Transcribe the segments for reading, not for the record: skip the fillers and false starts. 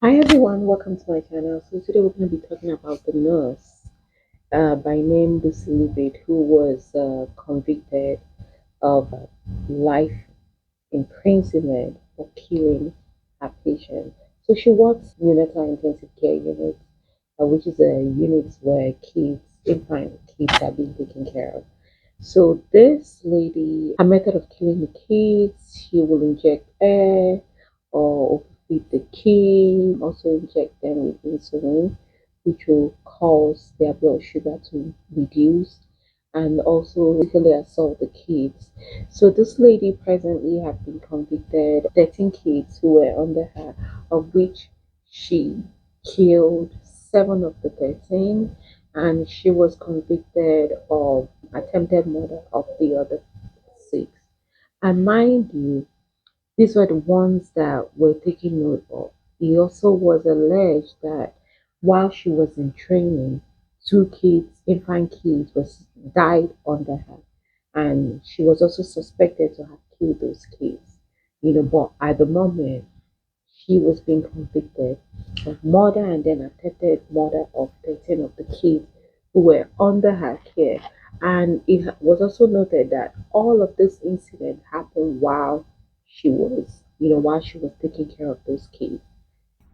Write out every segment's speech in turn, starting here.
Hi everyone, welcome to my channel. So today we're going to be talking about the nurse by name Lucy Letby, who was convicted of life imprisonment for killing her patient. So she works in neonatal intensive care unit, which is a unit where kids, infant kids, are being taken care of. So this lady, her method of killing the kids, she will inject air or feed the kid, also inject them with insulin, which will cause their blood sugar to reduce and also physically assault the kids. So this lady presently has been convicted of 13 kids who were under her, of which she killed 7 of the 13, and she was convicted of attempted murder of the other 6. And mind you, these were the ones that were taken note of. It also was alleged that while she was in training, 2 kids, infant kids, was died under her, and she was also suspected to have killed those kids. But at the moment, she was being convicted of murder and then attempted murder of 13 of the kids who were under her care. And it was also noted that all of this incident happened while she was taking care of those kids.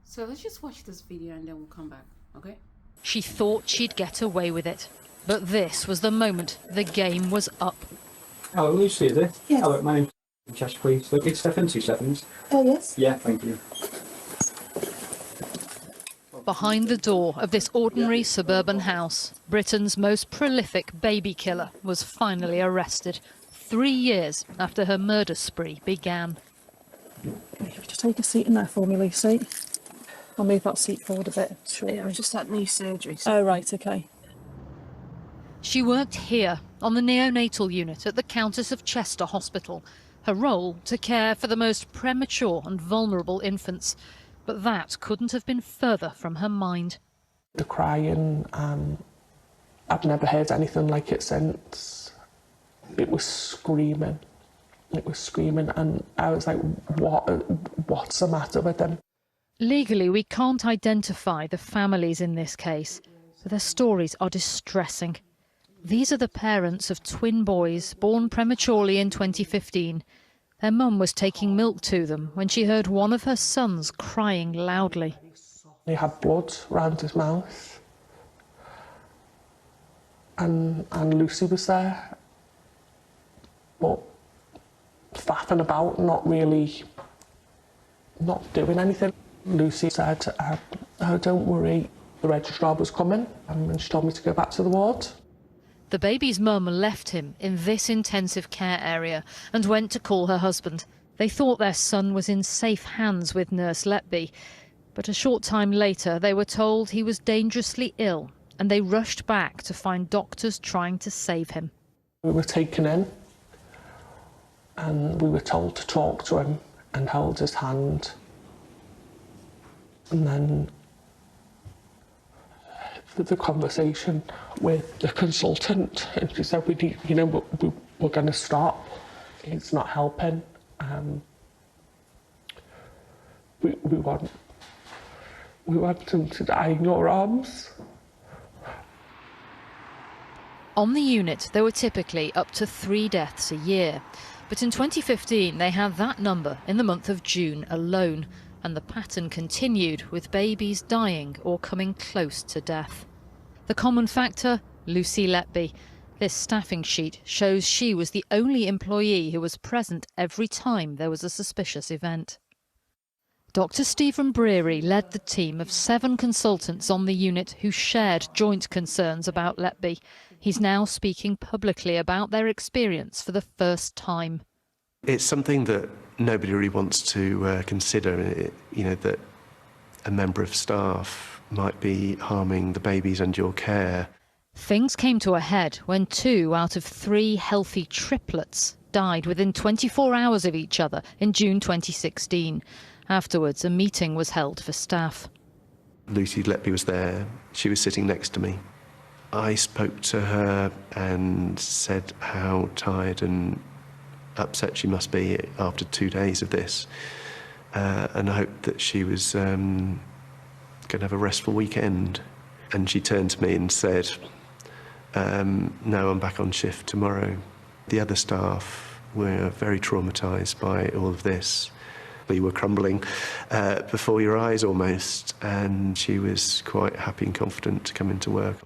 So let's just watch this video and then we'll come back, okay? She thought she'd get away with it. But this was the moment the game was up. Hello, Lucy, is it? Yes. Hello, my name's Chester, please. Look, it's Stefan, 2 seconds. Oh, yes? Yeah, thank you. Behind the door of this ordinary suburban house, Britain's most prolific baby killer was finally arrested 3 years after her murder spree began. Okay, just take a seat in there for me, Lucy. I'll move that seat forward a bit. Sure. Yeah, I was just had knee surgery. So Oh, right, okay. She worked here on the neonatal unit at the Countess of Chester Hospital. Her role to care for the most premature and vulnerable infants. But that couldn't have been further from her mind. The crying, I've never heard anything like it since. It was screaming. It was screaming, and I was like, what's the matter with them? Legally, we can't identify the families in this case, but their stories are distressing. These are the parents of twin boys born prematurely in 2015. Their mum was taking milk to them when she heard one of her sons crying loudly. He had blood around his mouth, and Lucy was there, but faffing about, not doing anything. Lucy said, oh, don't worry, the registrar was coming, and she told me to go back to the ward. The baby's mum left him in this intensive care area and went to call her husband. They thought their son was in safe hands with Nurse Letby, but a short time later they were told he was dangerously ill and they rushed back to find doctors trying to save him. We were taken in and we were told to talk to him and held his hand. And then the conversation with the consultant, and she said, we're going to stop. It's not helping. We want him to die in your arms. On the unit, there were typically up to 3 deaths a year. But in 2015, they had that number in the month of June alone. And the pattern continued, with babies dying or coming close to death. The common factor? Lucy Letby. This staffing sheet shows she was the only employee who was present every time there was a suspicious event. Dr. Stephen Breary led the team of 7 consultants on the unit who shared joint concerns about Letby. He's now speaking publicly about their experience for the first time. It's something that nobody really wants to consider, that a member of staff might be harming the babies under your care. Things came to a head when 2 out of 3 healthy triplets died within 24 hours of each other in June 2016. Afterwards, a meeting was held for staff. Lucy Letby was there. She was sitting next to me. I spoke to her and said how tired and upset she must be after 2 days of this, and I hoped that she was going to have a restful weekend. And she turned to me and said, no, I'm back on shift tomorrow. The other staff were very traumatised by all of this. We were crumbling before your eyes almost, and she was quite happy and confident to come into work.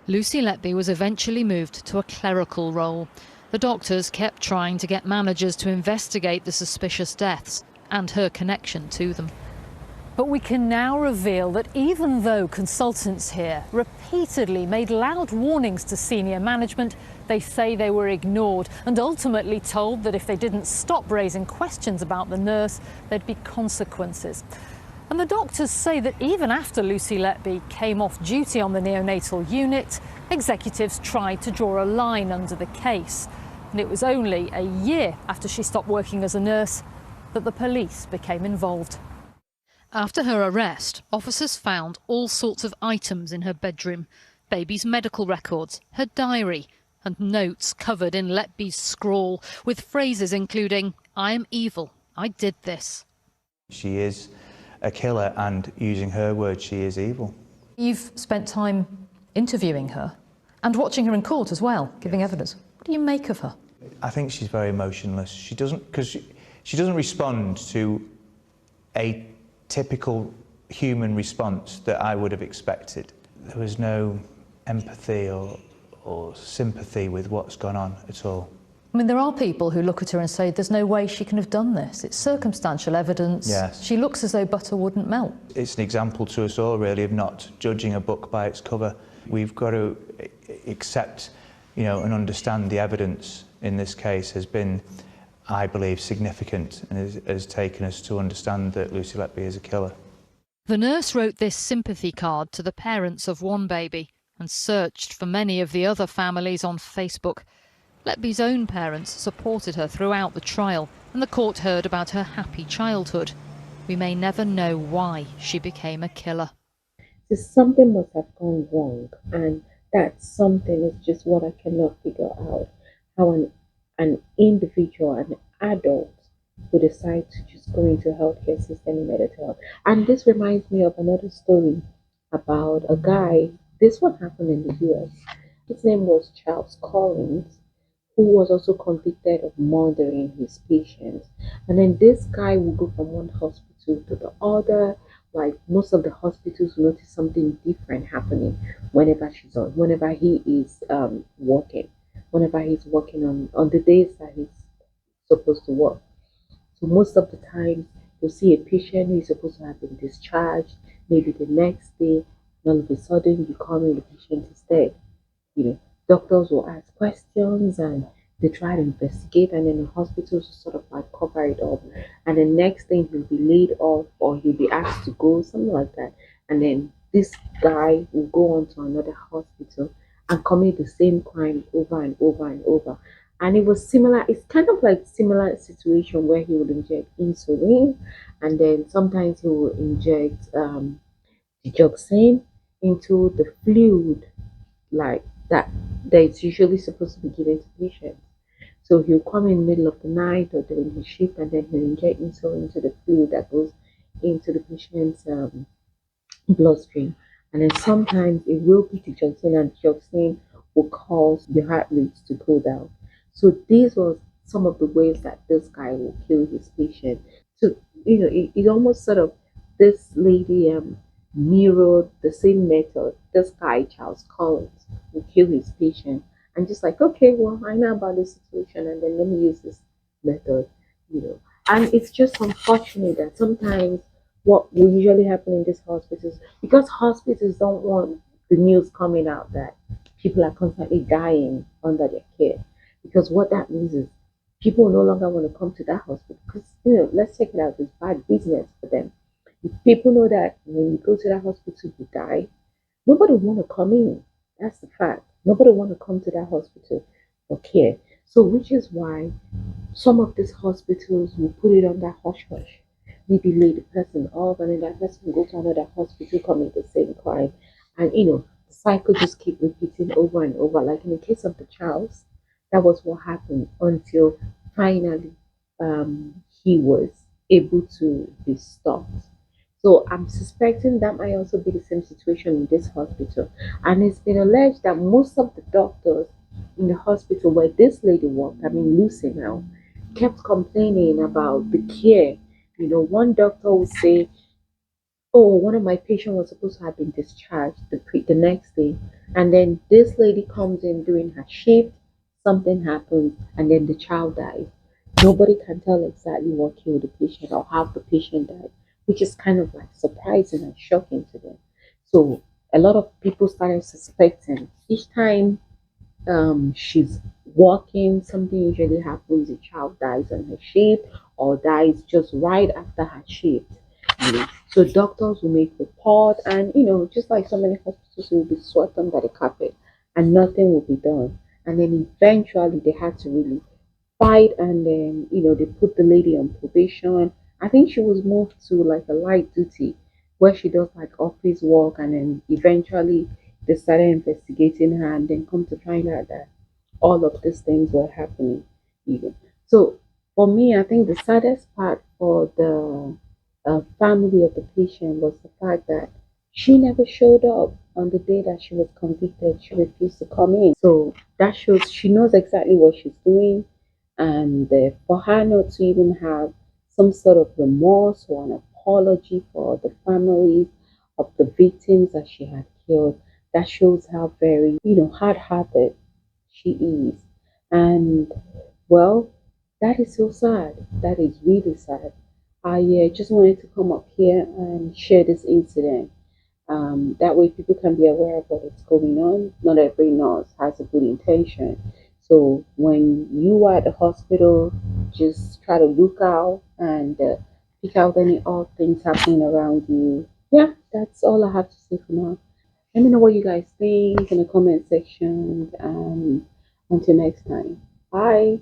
Lucy Letby was eventually moved to a clerical role. The doctors kept trying to get managers to investigate the suspicious deaths and her connection to them. But we can now reveal that even though consultants here repeatedly made loud warnings to senior management, they say they were ignored and ultimately told that if they didn't stop raising questions about the nurse, there'd be consequences. And the doctors say that even after Lucy Letby came off duty on the neonatal unit, executives tried to draw a line under the case. And it was only a year after she stopped working as a nurse that the police became involved. After her arrest, officers found all sorts of items in her bedroom: baby's medical records, her diary, and notes covered in Letby's scrawl with phrases including, "I am evil, I did this." She is a killer, and using her words, she is evil. You've spent time interviewing her and watching her in court as well, giving evidence. What do you make of her? I think she's very emotionless. She doesn't respond to a typical human response that I would have expected. There was no empathy or sympathy with what's gone on at all. I mean, there are people who look at her and say there's no way she can have done this. It's circumstantial evidence. Yes. She looks as though butter wouldn't melt. It's an example to us all, really, of not judging a book by its cover. We've got to accept, and understand the evidence in this case has been, I believe, significant, and has taken us to understand that Lucy Letby is a killer. The nurse wrote this sympathy card to the parents of one baby and searched for many of the other families on Facebook. Letby's own parents supported her throughout the trial, and the court heard about her happy childhood. We may never know why she became a killer. So something must have gone wrong, and that something is just what I cannot figure out. How an individual, an adult, would decide to just go into a healthcare system in order to help. And this reminds me of another story about a guy. This one happened in the US. His name was Charles Collins, who was also convicted of murdering his patients. And then this guy would go from one hospital to the other. Like most of the hospitals notice something different happening whenever he is working, whenever he's working on the days that he's supposed to work. So most of the time you'll see a patient who is supposed to have been discharged, maybe the next day, and all of a sudden you come in, the patient is dead. Doctors will ask questions and they try to investigate, and then the hospitals will sort of like cover it up. And the next thing he'll be laid off or he'll be asked to go, something like that. And then this guy will go on to another hospital and commit the same crime over and over and over. And it was similar, it's kind of like similar situation where he would inject insulin, and then sometimes he will inject digoxin into the fluid like that is usually supposed to be given to patients. So he'll come in the middle of the night or during his shift, and then he'll inject insulin into the fluid that goes into the patient's bloodstream. And then sometimes it will be digoxin, and digoxin will cause your heart rates to go down. So these were some of the ways that this guy will kill his patient. So it almost sort of, this lady mirrored the same method. This guy Charles Collins will kill his patient, and just like, okay, well, I know about this situation, and then let me use this method. And it's just unfortunate that sometimes what will usually happen in these hospitals, because hospitals don't want the news coming out that people are constantly dying under their care, because what that means is people no longer want to come to that hospital, because let's check it out, it's bad business for them. If people know that when you go to that hospital you die, nobody want to come in. That's the fact. Nobody want to come to that hospital for care. So which is why some of these hospitals will put it under hush hush. Maybe lay the person off, and then that person will go to another hospital, commit the same crime. And the cycle just keep repeating over and over. Like in the case of the Charles, that was what happened until finally he was able to be stopped. So I'm suspecting that might also be the same situation in this hospital. And it's been alleged that most of the doctors in the hospital where this lady worked, I mean Lucy now, kept complaining about the care. You know, one doctor would say, "Oh, one of my patients was supposed to have been discharged the next day, and then this lady comes in doing her shift, something happens, and then the child dies. Nobody can tell exactly what killed the patient or how the patient died, which is kind of like surprising and shocking to them. So a lot of people started suspecting each time she's walking, something usually happens. A child dies on her shift or dies just right after her shift. So doctors will make report, and just like so many hospitals, will be swept under the carpet, and nothing will be done. And then eventually, they had to really fight, and then they put the lady on probation. I think she was moved to like a light duty where she does like office work, and then eventually they started investigating her, and then come to find out that all of these things were happening. So for me, I think the saddest part for the family of the patient was the fact that she never showed up on the day that she was convicted. She refused to come in. So that shows she knows exactly what she's doing, and for her not to even have some sort of remorse or an apology for the families of the victims that she had killed, that shows how very hard-hearted she is. And well, that is so sad. That is really sad. I just wanted to come up here and share this incident. That way people can be aware of what is going on. Not every nurse has a good intention. So when you are at the hospital, just try to look out and pick out any odd things happening around you. Yeah, that's all I have to say for now. Let me know what you guys think in the comment section. And until next time, bye.